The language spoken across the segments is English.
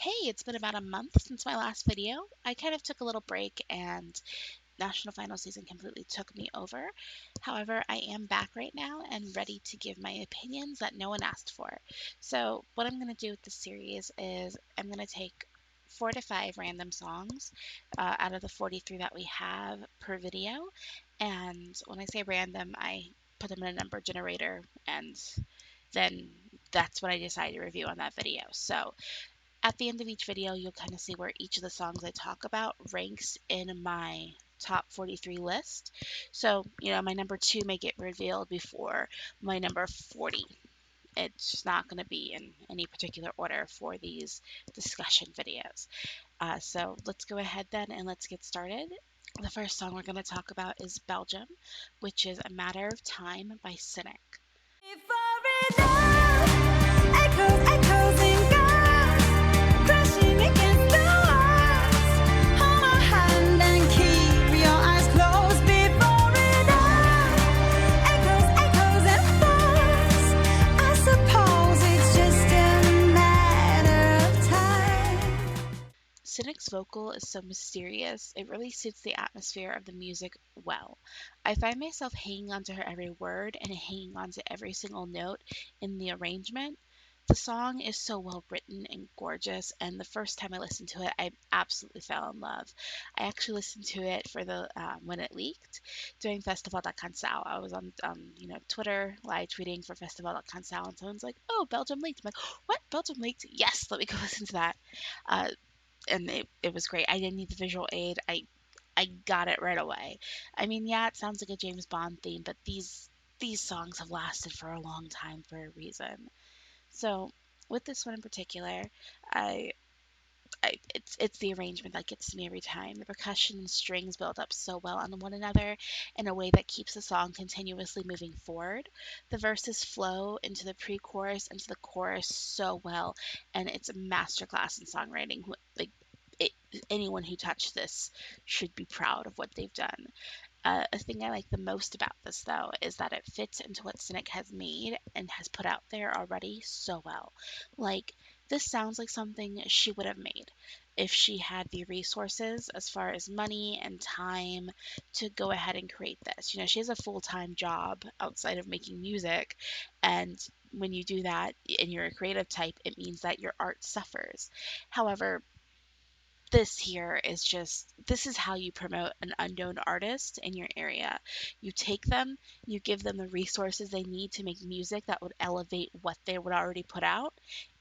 Hey, it's been about a month since my last video. I kind of took a little break and national final season completely took me over. However, I am back right now and ready to give my opinions that no one asked for. So, what I'm going to do with this series is I'm going to take 4 to 5 random songs out of the 43 that we have per video. And when I say random, I put them in a number generator and then that's what I decide to review on that video. So, at the end of each video, you'll kind of see where each of the songs I talk about ranks in my top 43 list. So, my number 2 may get revealed before my number 40. It's just not going to be in any particular order for these discussion videos. So let's go ahead then and let's get started. The first song we're going to talk about is Belgium, which is A Matter of Time by Cynic. Cynic's vocal is so mysterious, it really suits the atmosphere of the music well. I find myself hanging on to her every word and hanging on to every single note in the arrangement. The song is so well written and gorgeous, and the first time I listened to it, I absolutely fell in love. I actually listened to it for the when it leaked during Festival.Cancel. I was on Twitter live tweeting for Festival.Cancel, and someone's like, "Oh, Belgium leaked." I'm like, "What? Belgium leaked? Yes, let me go listen to that." Uh, and it was great. I didn't need the visual aid. I got it right away. I mean, yeah, it sounds like a James Bond theme, but these songs have lasted for a long time for a reason. So with this one in particular, I, it's the arrangement that gets to me every time. The percussion and strings build up so well on one another in a way that keeps the song continuously moving forward. The verses flow into the pre-chorus, into the chorus so well, and it's a masterclass in songwriting. Like it, anyone who touched this should be proud of what they've done. A thing I like the most about this, though, is that it fits into what Cynic has made and has put out there already so well. Like, this sounds like something she would have made if she had the resources as far as money and time to go ahead and create this. She has a full-time job outside of making music, and when you do that and you're a creative type, it means that your art suffers. However, this is how you promote an unknown artist in your area. You take them, you give them the resources they need to make music that would elevate what they would already put out,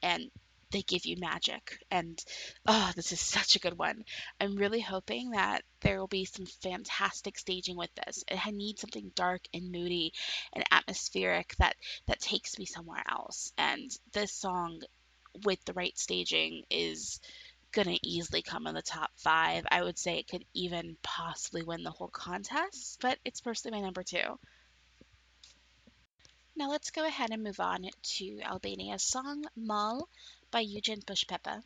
and they give you magic. And oh, this is such a good one. I'm really hoping that there will be some fantastic staging with this. I need something dark and moody and atmospheric that takes me somewhere else. And this song with the right staging is gonna easily come in the top 5. I would say it could even possibly win the whole contest, but it's personally my number 2. Now let's go ahead and move on to Albania's song Mal by Eugen Bushpepa.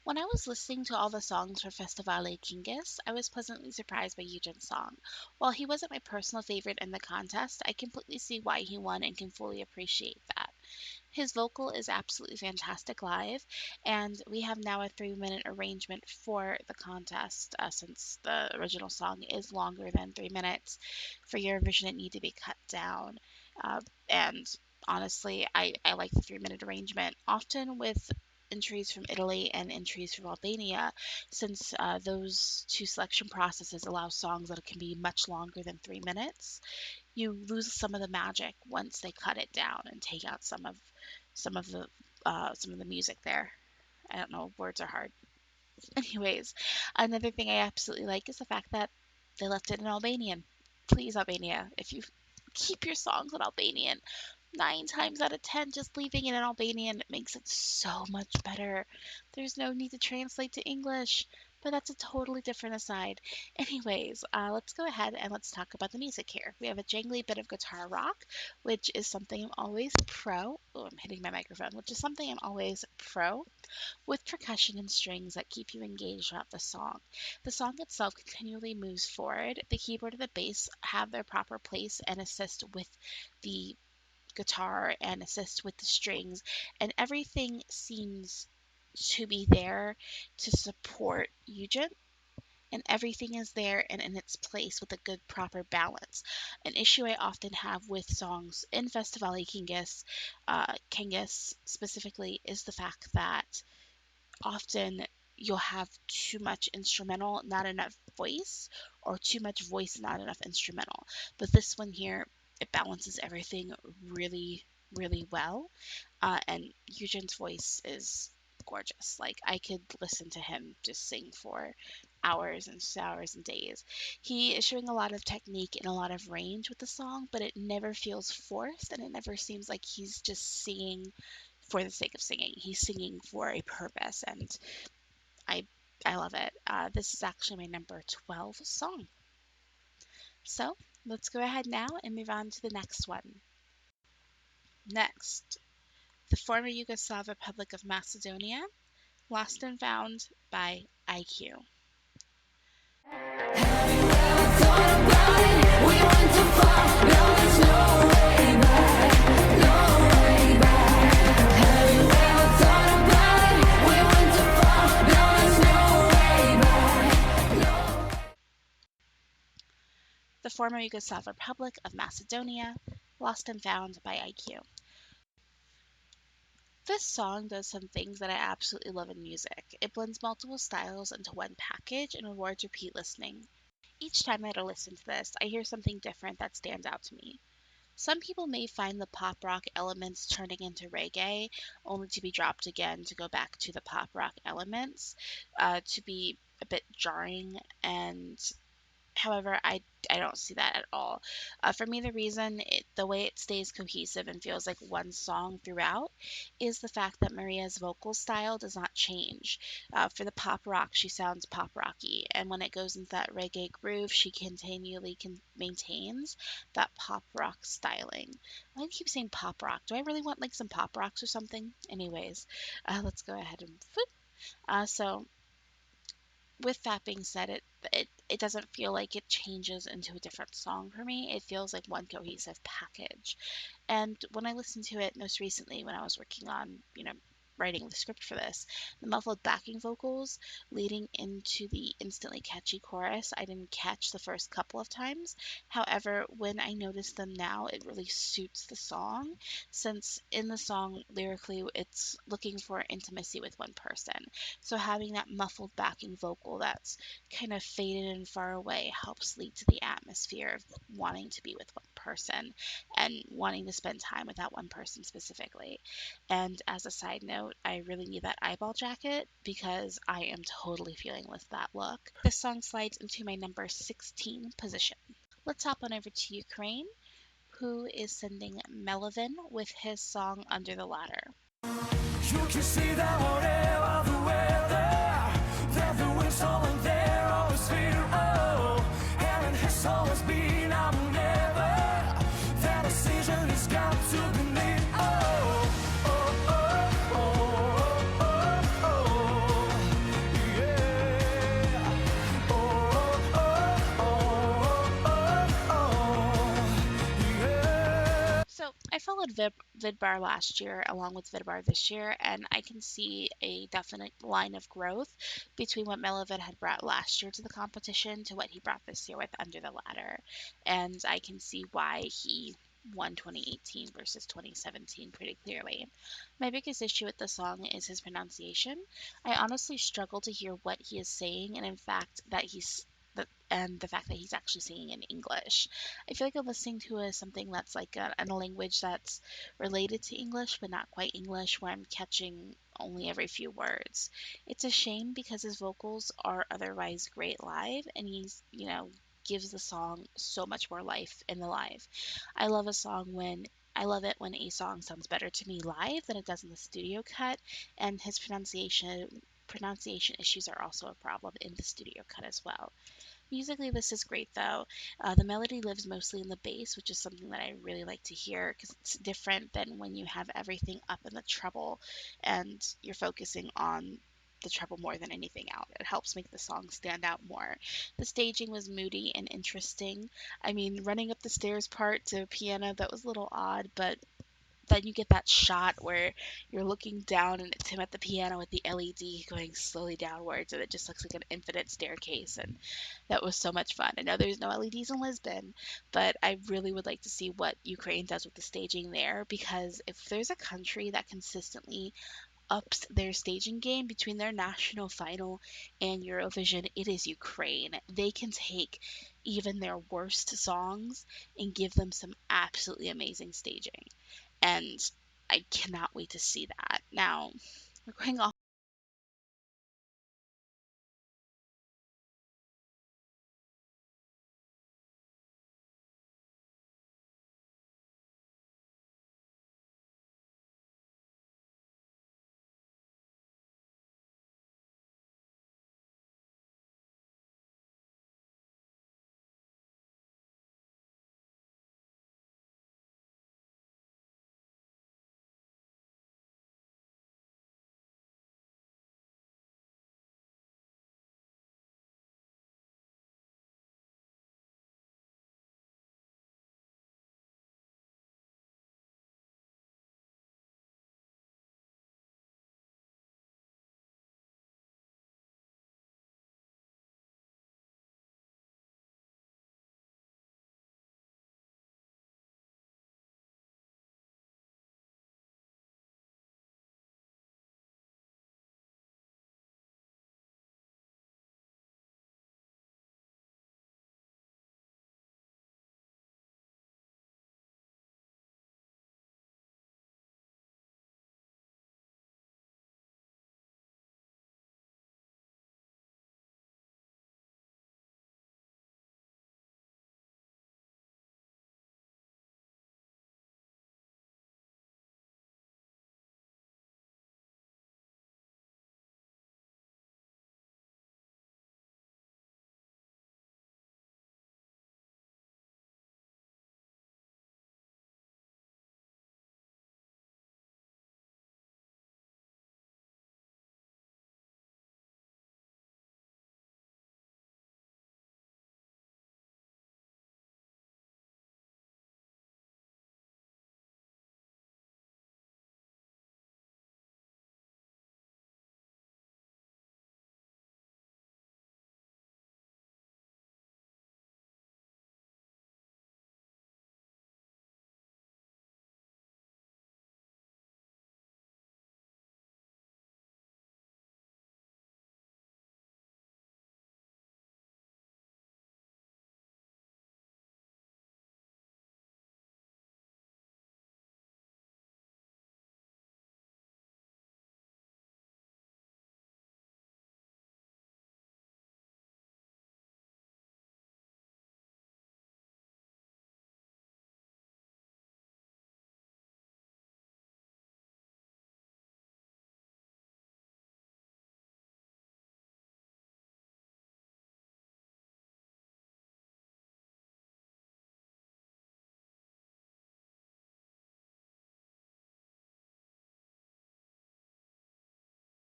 When I was listening to all the songs for Festivale Kinges, I was pleasantly surprised by Eugen's song. While he wasn't my personal favorite in the contest, I completely see why he won and can fully appreciate that. His vocal is absolutely fantastic live, and we have now a 3-minute arrangement for the contest since the original song is longer than 3 minutes. For Eurovision, it need to be cut down. And honestly, I like the 3-minute arrangement. Often with entries from Italy and entries from Albania, since those two selection processes allow songs that can be much longer than 3 minutes, you lose some of the magic once they cut it down and take out some of the music there. I don't know, words are hard. Anyways, another thing I absolutely like is the fact that they left it in Albanian. Please, Albania, if you keep your songs in Albanian, 9 times out of 10, just leaving it in Albanian makes it so much better. There's no need to translate to English. but that's a totally different aside. Anyways, let's go ahead and let's talk about the music here. We have a jangly bit of guitar rock, which is something I'm always pro. Oh, I'm hitting my microphone, which is something I'm always pro, with percussion and strings that keep you engaged throughout the song. The song itself continually moves forward. The keyboard and the bass have their proper place and assist with the guitar and assist with the strings, and everything seems to be there to support Eugen, and everything is there and in its place with a good proper balance. An issue I often have with songs in Festivali Kangas specifically is the fact that often you'll have too much instrumental, not enough voice, or too much voice, not enough instrumental. But this one here, it balances everything really, really well. And Eugen's voice is gorgeous. Like, I could listen to him just sing for hours and hours and days. He is showing a lot of technique and a lot of range with the song, but it never feels forced and it never seems like he's just singing for the sake of singing. He's singing for a purpose, and I I love it. This is actually my number 12 song. So let's go ahead now and move on to the next one. Next, the former Yugoslav Republic of Macedonia, Lost and Found by IQ. The former Yugoslav Republic of Macedonia, Lost and Found by IQ. This song does some things that I absolutely love in music. It blends multiple styles into one package and rewards repeat listening. Each time I listen to this, I hear something different that stands out to me. Some people may find the pop rock elements turning into reggae, only to be dropped again to go back to the pop rock elements, to be a bit jarring, and however, I don't see that at all. For me, the reason the way it stays cohesive and feels like one song throughout is the fact that Maria's vocal style does not change. For the pop rock, she sounds pop rocky, and when it goes into that reggae groove, she continually maintains that pop rock styling. Why do I keep saying pop rock? Do I really want like some pop rocks or something? Anyways, let's go ahead and so with that being said, it doesn't feel like it changes into a different song for me. It feels like one cohesive package. And when I listened to it most recently, when I was working on, writing the script for this, the muffled backing vocals leading into the instantly catchy chorus, I didn't catch the first couple of times. However, when I notice them now, it really suits the song, since in the song, lyrically, it's looking for intimacy with one person. So having that muffled backing vocal that's kind of faded and far away helps lead to the atmosphere of wanting to be with one person and wanting to spend time with that one person specifically. And as a side note, I really need that eyeball jacket because I am totally feeling with that look. This song slides into my number 16 position. Let's hop on over to Ukraine, who is sending Melvin with his song Under the Ladder. You can see the morale of the weather, that the wind's all in there, always fear, oh, and it has always been, I will never, that decision has got to be made, oh, oh, oh, oh, oh, oh, yeah, oh, oh, oh, oh, yeah. So I followed Vidbar last year along with Vidbar this year, and I can see a definite line of growth between what Melavid had brought last year to the competition to what he brought this year with Under the Ladder. And I can see why he won 2018 versus 2017 pretty clearly. My biggest issue with the song is his pronunciation. I honestly struggle to hear what he is saying, and in fact and the fact that he's actually singing in English. I feel like I'm listening to something that's like in a language that's related to English, but not quite English, where I'm catching only every few words. It's a shame because his vocals are otherwise great live, and he's, gives the song so much more life in the live. I love it when a song sounds better to me live than it does in the studio cut, and his pronunciation pronunciation issues are also a problem in the studio cut as well. Musically, this is great though. The melody lives mostly in the bass, which is something that I really like to hear because it's different than when you have everything up in the treble and you're focusing on the treble more than anything else. It helps make the song stand out more. The staging was moody and interesting. I mean, running up the stairs part to piano, that was a little odd, but then you get that shot where you're looking down and it's him at the piano with the LED going slowly downwards and it just looks like an infinite staircase, and that was so much fun. I know there's no LEDs in Lisbon, but I really would like to see what Ukraine does with the staging there, because if there's a country that consistently ups their staging game between their national final and Eurovision, it is Ukraine. They can take even their worst songs and give them some absolutely amazing staging, and I cannot wait to see that. Now, we're going off.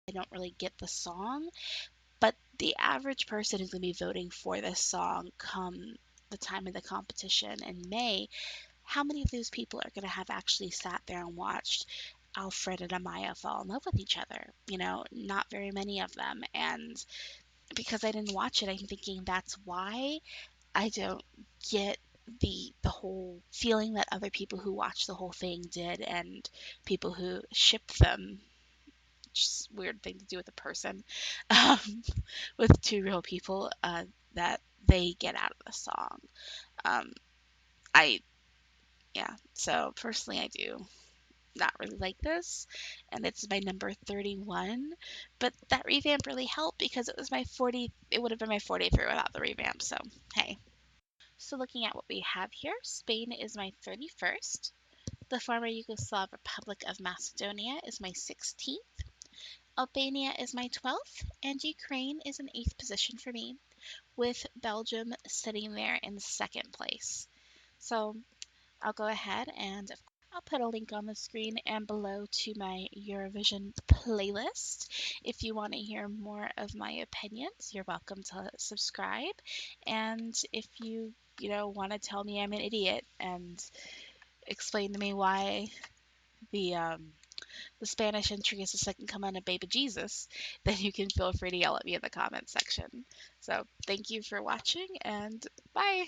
I don't really get the song, but the average person who's going to be voting for this song come the time of the competition in May, how many of those people are going to have actually sat there and watched Alfred and Amaya fall in love with each other? You know, not very many of them. And because I didn't watch it, I'm thinking that's why I don't get the whole feeling that other people who watched the whole thing did, and people who ship them, just weird thing to do with a person, um, with two real people, that they get out of the song. Um, I Yeah. So personally, I do not really like this, and it's my number 31. But that revamp really helped because it was my 40. It would have been my 43 without the revamp. So hey. So looking at what we have here, Spain is my 31st. The former Yugoslav Republic of Macedonia is my 16th. Albania is my 12th, and Ukraine is in 8th position for me, with Belgium sitting there in 2nd place. So I'll go ahead and I'll put a link on the screen and below to my Eurovision playlist. If you want to hear more of my opinions, you're welcome to subscribe. And if you want to tell me I'm an idiot and explain to me why the Spanish entry is the second coming of baby Jesus, then you can feel free to yell at me in the comment section. So thank you for watching, and bye!